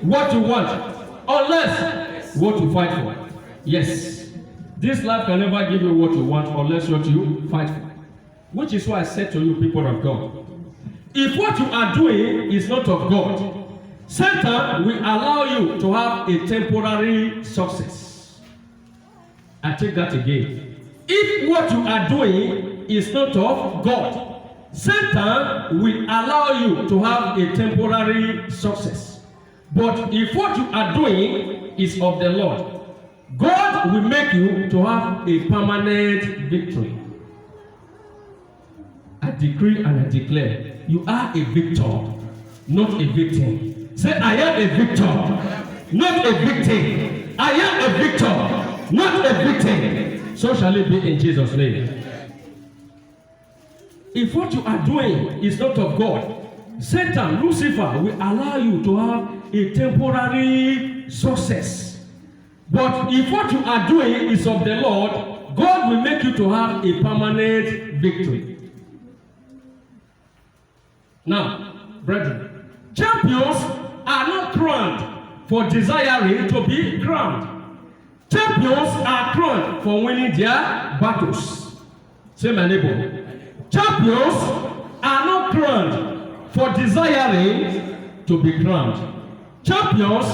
what you want, unless what you fight for. Yes, this life can never give you what you want unless what you fight for. Which is why I said to you, people of God, if what you are doing is not of God, Satan will allow you to have a temporary success. I take that again. If what you are doing is not of God, Satan will allow you to have a temporary success. But if what you are doing is of the Lord, God will make you to have a permanent victory. I decree and I declare, you are a victor, not a victim. Say, I am a victor, not a victim. I am a victor, not a victim. So shall it be in Jesus' name. If what you are doing is not of God, Satan, Lucifer, will allow you to have a temporary success. But if what you are doing is of the Lord, God will make you to have a permanent victory. Now, brethren, champions are not crowned for desiring to be crowned. Champions are crowned for winning their battles. Say, my neighbor, champions are not crowned for desiring to be crowned. Champions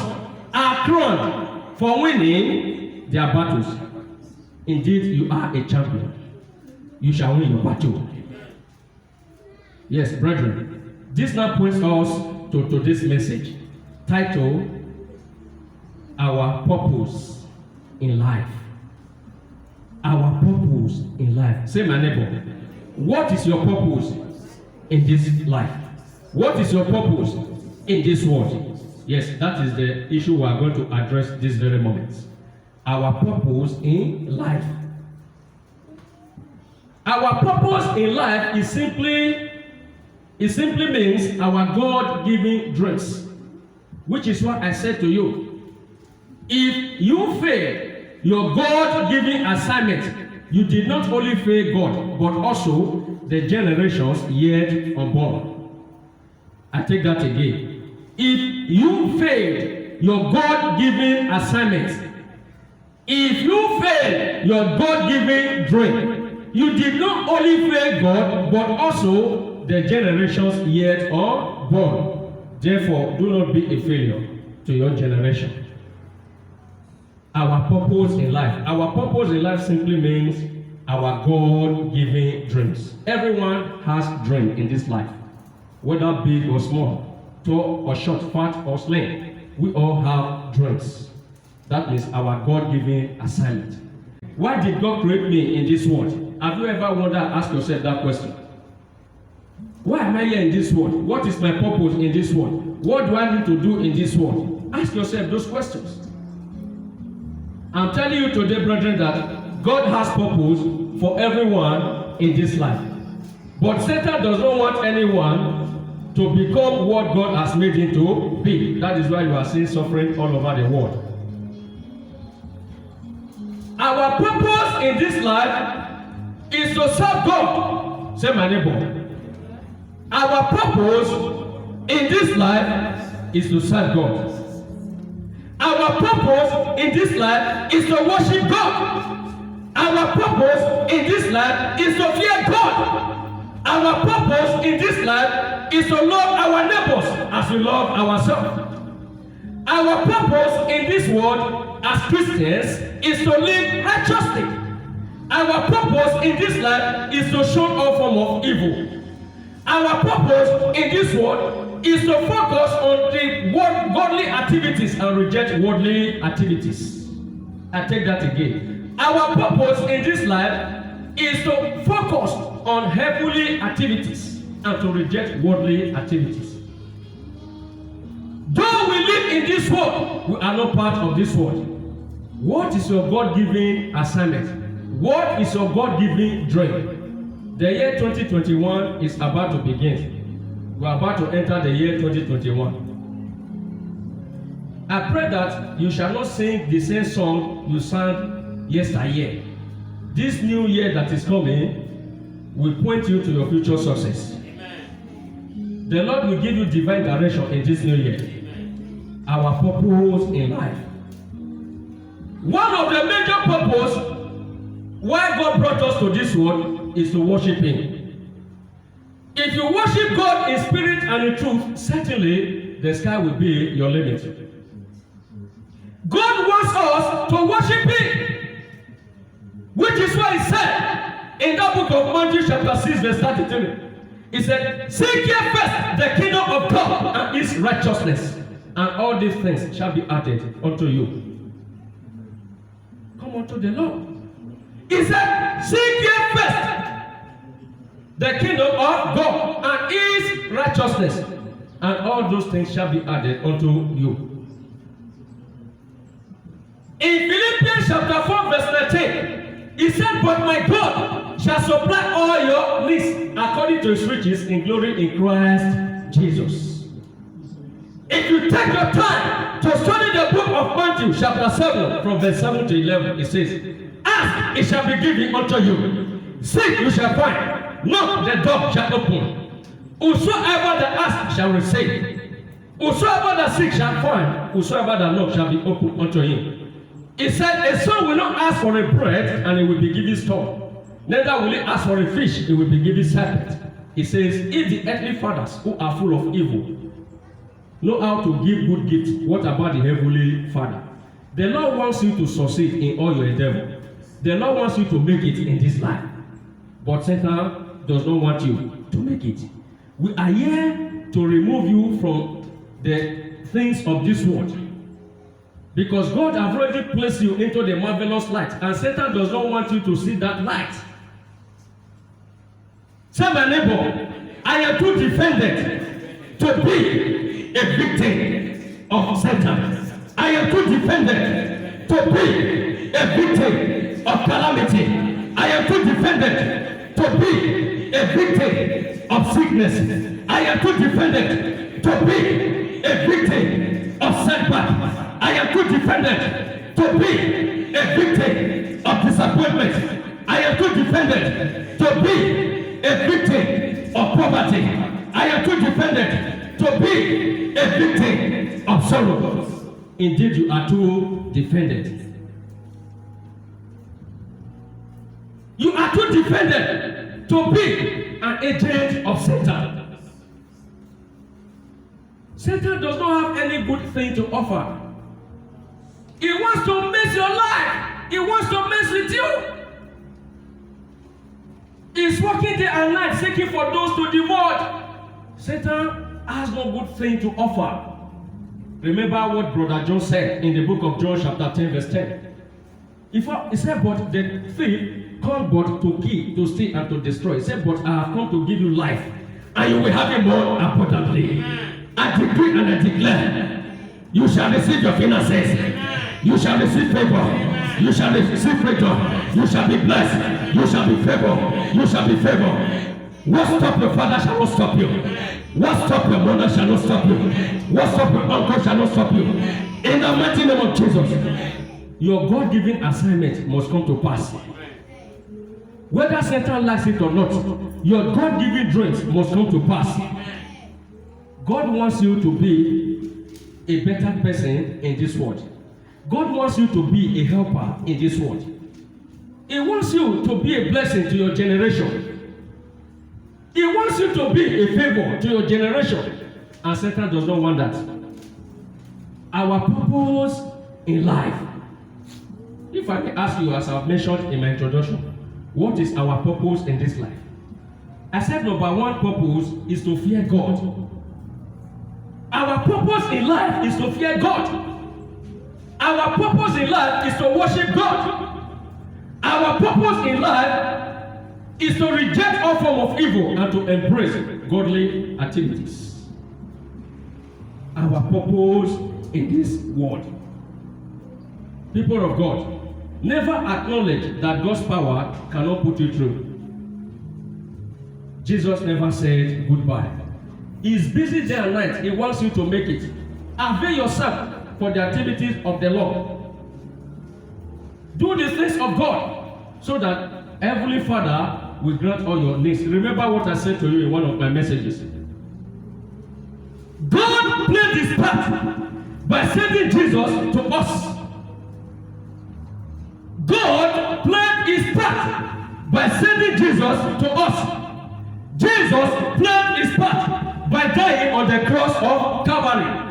are crowned for winning their battles. Indeed, you are a champion. You shall win your battle. Yes, brethren, this now points us to this message titled, Our Purpose in Life. Our purpose in life. Say, my neighbor, what is your purpose in this life? What is your purpose in this world? Yes, that is the issue we are going to address this very moment. Our purpose in life. Our purpose in life is simply means our God-given dreams, which is what I said to you. If you fail your God-given assignment, you did not only fail God, but also the generations yet unborn. I take that again. If you failed your God-given assignment, if you failed your God-given dream, you did not only fail God, but also the generations yet unborn. Therefore, do not be a failure to your generation. Our purpose in life. Our purpose in life simply means our God-given dreams. Everyone has dream in this life, whether big or small, tall or short, fat or slim. We all have dreams. That is our God-given assignment. Why did God create me in this world? Have you ever wondered, ask yourself that question? Why am I here in this world? What is my purpose in this world? What do I need to do in this world? Ask yourself those questions. I'm telling you today, brethren, that God has purpose for everyone in this life. But Satan does not want anyone to become what God has made him to be. That is why you are seeing suffering all over the world. Our purpose in this life is to serve God. Say, my neighbor. Our purpose in this life is to serve God. Our purpose in this life is to worship God. Our purpose in this life is to fear God. Our purpose in this life is to love our neighbors as we love ourselves. Our purpose in this world as Christians is to live righteously. Our purpose in this life is to shun all form of evil. Our purpose in this world is to focus on the godly activities and reject worldly activities. I take that again. Our purpose in this life is to focus on heavenly activities and to reject worldly activities. Though we live in this world, we are not part of this world. What is your God-given assignment? What is your God-given dream? The year 2021 is about to begin. We are about to enter the year 2021. I pray that you shall not sing the same song you sang yesteryear. This new year that is coming will point you to your future success. Amen. The Lord will give you divine direction in this new year. Amen. our purpose in life. One of the major purposes why God brought us to this world is to worship Him. If you worship God in spirit and in truth, certainly the sky will be your limit. God wants us to worship Him, which is why He said in that book of Matthew chapter 6 verse 33, He said, "Seek ye first the kingdom of God and His righteousness, and all these things shall be added unto you." Come unto the Lord. He said, "Seek ye first the kingdom of God and His righteousness, and all those things shall be added unto you." In Philippians chapter 4 verse 13, He said, "But my God shall supply all your needs according to His riches in glory in Christ Jesus." If you take your time to study the book of Matthew chapter 7 from verse 7 to 11, it says, "Ask, it shall be given unto you. Seek, you shall find. Knock, the door shall open. Whosoever that ask shall receive. Whosoever that seek shall find. Whosoever that knock shall be opened unto him." He said, "A son will not ask for a bread, and he will be given stone. Neither will he ask for a fish, he will be given serpent." He says, "If the earthly fathers who are full of evil know how to give good gifts, what about the heavenly Father?" The Lord wants you to succeed in all your endeavor. The Lord wants you to make it in this life. But Satan does not want you to make it. We are here to remove you from the things of this world. Because God has already placed you into the marvelous light, and Satan does not want you to see that light. Say, my neighbor, I am too defended to be a victim of Satan. I am too defended to be a victim of calamity. I am too defended to be a victim of sickness. I am too defended to be a victim of setback. I am too defended to be a victim of disappointment. I am too defended to be a victim of poverty. I am too defended to be a victim of sorrow. Indeed, you are too defended. You are too defended to be an agent of Satan. Satan does not have any good thing to offer. He wants to mess your life. He wants to mess with you. He's working day and night seeking for those to devour. Satan has no good thing to offer. Remember what Brother John said in the book of John chapter 10 verse 10. He said, "But the thief come but to kill, to steal, and to destroy." He said, "But I have come to give you life, and you will have it more abundantly." I decree and I declare, you shall receive your finances. You shall receive favor. You shall receive freedom. You shall be blessed. You shall be favored. You shall be favored. What stop your father shall not stop you. What stop your mother shall not stop you. What stop your uncle shall not stop you. In the mighty name of Jesus, your God-given assignment must come to pass. Whether Satan likes it or not, your God-given dreams must come to pass. God wants you to be a better person in this world. God wants you to be a helper in this world. He wants you to be a blessing to your generation. He wants you to be a favor to your generation. And Satan does not want that. Our purpose in life. If I can ask you, as I've mentioned in my introduction, what is our purpose in this life? I said number one purpose is to fear God. Our purpose in life is to fear God. Our purpose in life is to worship God. Our purpose in life is to reject all form of evil and to embrace godly activities. Our purpose in this world. People of God, never acknowledge that God's power cannot put you through. Jesus never said goodbye. He's busy day and night. He wants you to make it. Avail yourself for the activities of the Lord. Do the things of God so that Heavenly Father will grant all your needs. Remember what I said to you in one of my messages. God played his part. by sending Jesus to us. God played his part by sending Jesus to us. Jesus played his part by dying on the cross of Calvary.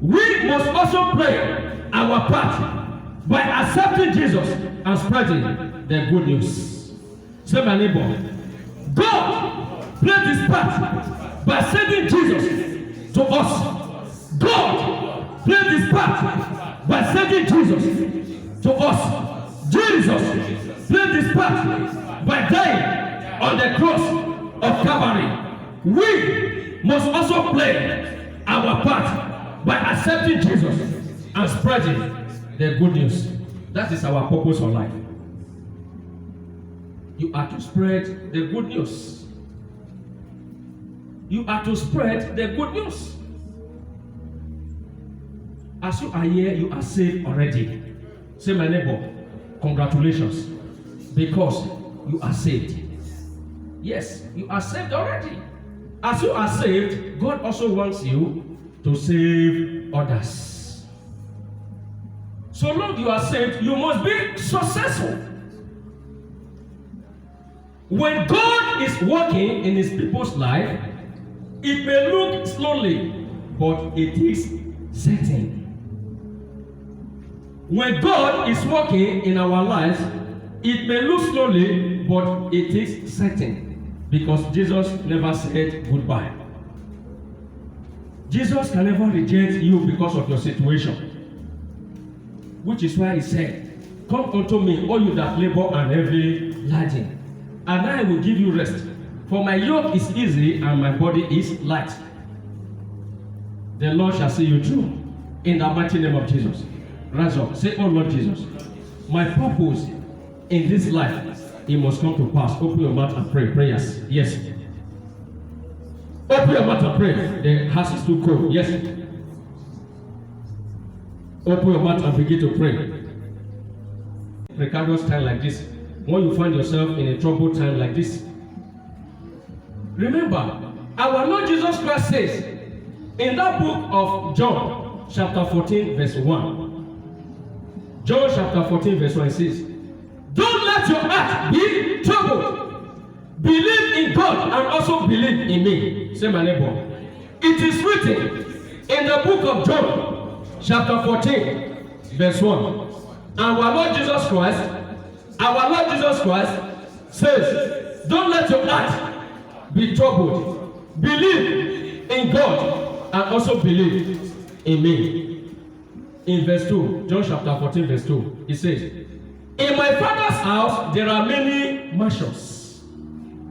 We must also play our part by accepting Jesus and spreading the good news. Say, my neighbor, God played his part by sending Jesus to us. God played his part by sending Jesus to us. Jesus played his part by dying on the cross of Calvary. We must also play our part by accepting Jesus and spreading the good news. That is our purpose for life. You are to spread the good news. You are to spread the good news. As you are here, you are saved already. Say, my neighbor, congratulations, because you are saved. Yes, you are saved already. As you are saved, God also wants you to save others. So long you are saved, you must be successful. When God is working in his people's life, it may look slowly, but it is certain. When God is working in our lives, it may look slowly, but it is certain, because Jesus never said goodbye. Jesus can never reject you because of your situation, which is why he said, "Come unto me, all you that labor and heavy laden, and I will give you rest. For my yoke is easy and my body is light." The Lord shall see you through in the mighty name of Jesus. Rise up. Say, "Oh Lord Jesus, my purpose in this life, it must come to pass." Open your mouth and pray. Prayers. Yes. Open your mouth and pray. The house is too cold. Yes. Open your mouth and begin to pray. Precarious time like this, when you find yourself in a troubled time like this, remember, our Lord Jesus Christ says in that book of John, chapter 14, verse 1. John chapter 14, verse 1 says, "Don't let your heart be troubled. Believe in God and also believe in me." Say, my neighbor, it is written in the book of John, chapter 14, verse 1. Our Lord Jesus Christ says, "Don't let your heart be troubled. Believe in God and also believe in me." In verse 2, John chapter 14, verse 2, it says, "In my Father's house there are many mansions.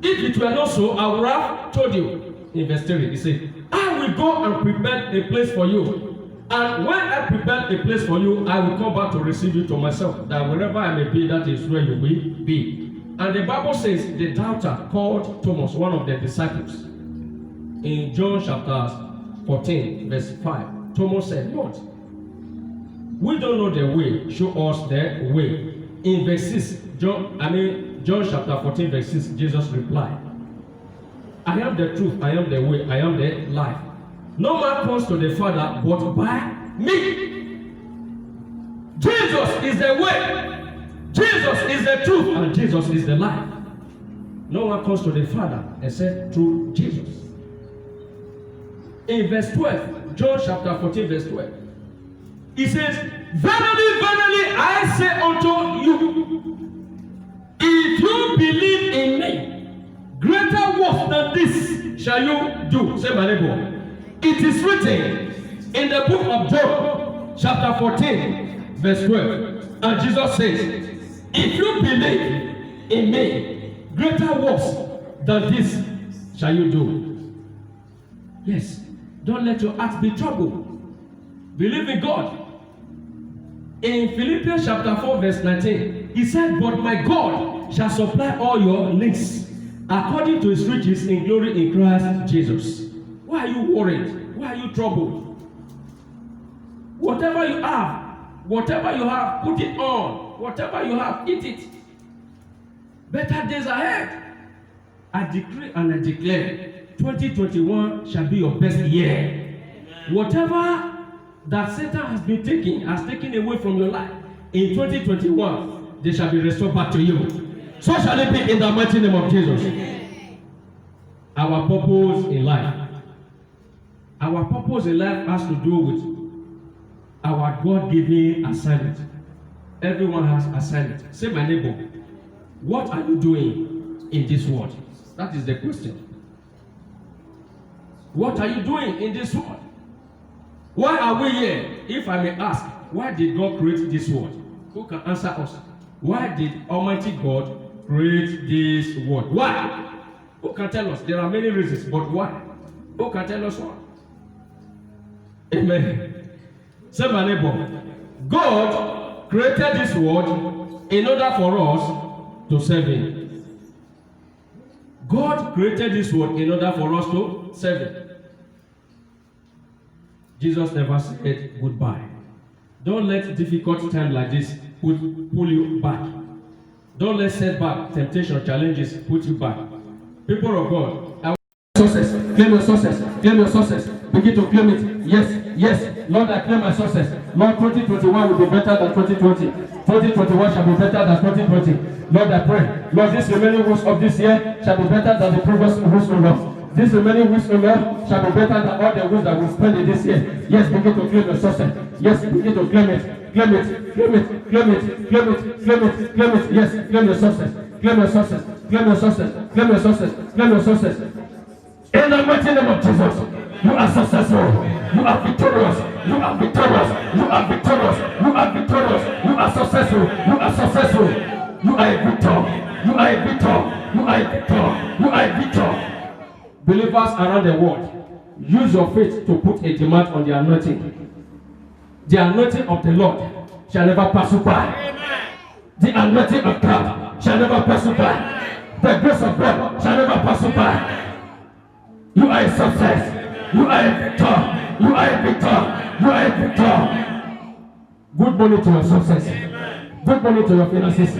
If it were not so, I would have told you." In verse 3, he said, "I will go and prepare a place for you. And when I prepare a place for you, I will come back to receive you to myself, that wherever I may be, that is where you will be." And the Bible says the doubter called Thomas, one of the disciples, in John chapter 14, verse 5, Thomas said, "Lord, we don't know the way. Show us the way." In verse 6, John chapter 14, verse 6, Jesus replied, "I am the truth, I am the way, I am the life. No man comes to the Father but by me." Jesus is the way, Jesus is the truth, and Jesus is the life. No one comes to the Father except through Jesus. In verse 12, John chapter 14, verse 12, he says, "Verily, verily, I say unto you, if you believe in me, greater works than this shall you do." Say, my neighbor, it is written in the book of John, chapter 14, verse 12, and Jesus says, "If you believe in me, greater works than this shall you do." Yes, don't let your heart be troubled. Believe in God. In Philippians chapter 4, verse 19, he said, "But my God shall supply all your needs according to his riches in glory in Christ Jesus." Why are you worried? Why are you troubled? Whatever you have, put it on. Whatever you have, eat it. Better days ahead. I decree and I declare, 2021 shall be your best year. Whatever that Satan has taken away from your life, in 2021, they shall be restored back to you. So shall it be in the mighty name of Jesus. Our purpose in life. Our purpose in life has to do with our God-given assignment. Everyone has assignment. Say, my neighbor, what are you doing in this world? That is the question. What are you doing in this world? Why are we here? If I may ask, why did God create this world? Who can answer us? Why did Almighty God create this world? Why? Who can tell us? There are many reasons, but why? Who can tell us why? Amen. Say, my neighbor, God created this world in order for us to serve Him. God created this world in order for us to serve Him. Jesus never said goodbye. Don't let difficult times like this pull you back. Don't let setback, temptation, challenges put you back. People of God, success. Claim your success. Claim your success. Begin to claim it. Yes, yes. Lord, I claim my success. Lord, 2021 will be better than 2020. 2021 shall be better than 2020. Lord, I pray. Lord, this remaining weeks of this year shall be better than the previous weeks, O Lord. This remaining weeks, O Lord, shall be better than all the weeks that we spend in this year. Yes, begin to claim your success. Yes, begin to claim it. Claim it. Claim it. Claim it. Claim it. Claim it. Claim it. Yes, claim your success. Claim your success. Claim your success. Claim your success. Claim your success. In the mighty name of Jesus, you are successful. You are victorious. You are victorious. You are victorious. You are victorious. You are successful. You are successful. You are a victor. You are a victor. You are a victor. You are a victor. Believers around the world, use your faith to put a demand on the anointing. The anointing of the Lord shall never pass you by. The anointing of God shall never pass you by. The grace of God shall never pass you by. You are a success. You are a victor. You are a victor. You are a victor. Good morning to your success. Good morning to your finances.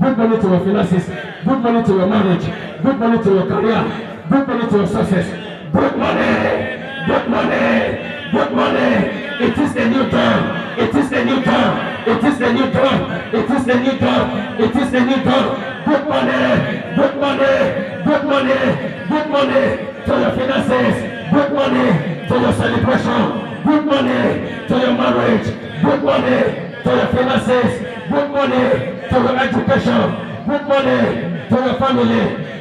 Good morning to your finances. Good morning to your marriage. Good morning to your career. Good money to your success. Good money. Good money. Good money. It is a new dawn. It is a new dawn. It is a new dawn. It is a new dawn. It is a new dawn. Good money. Good money. Good money. Good money to your finances. Good money to your celebration. Good money to your marriage. Good money to your finances. Good money to your education. Good money to your family.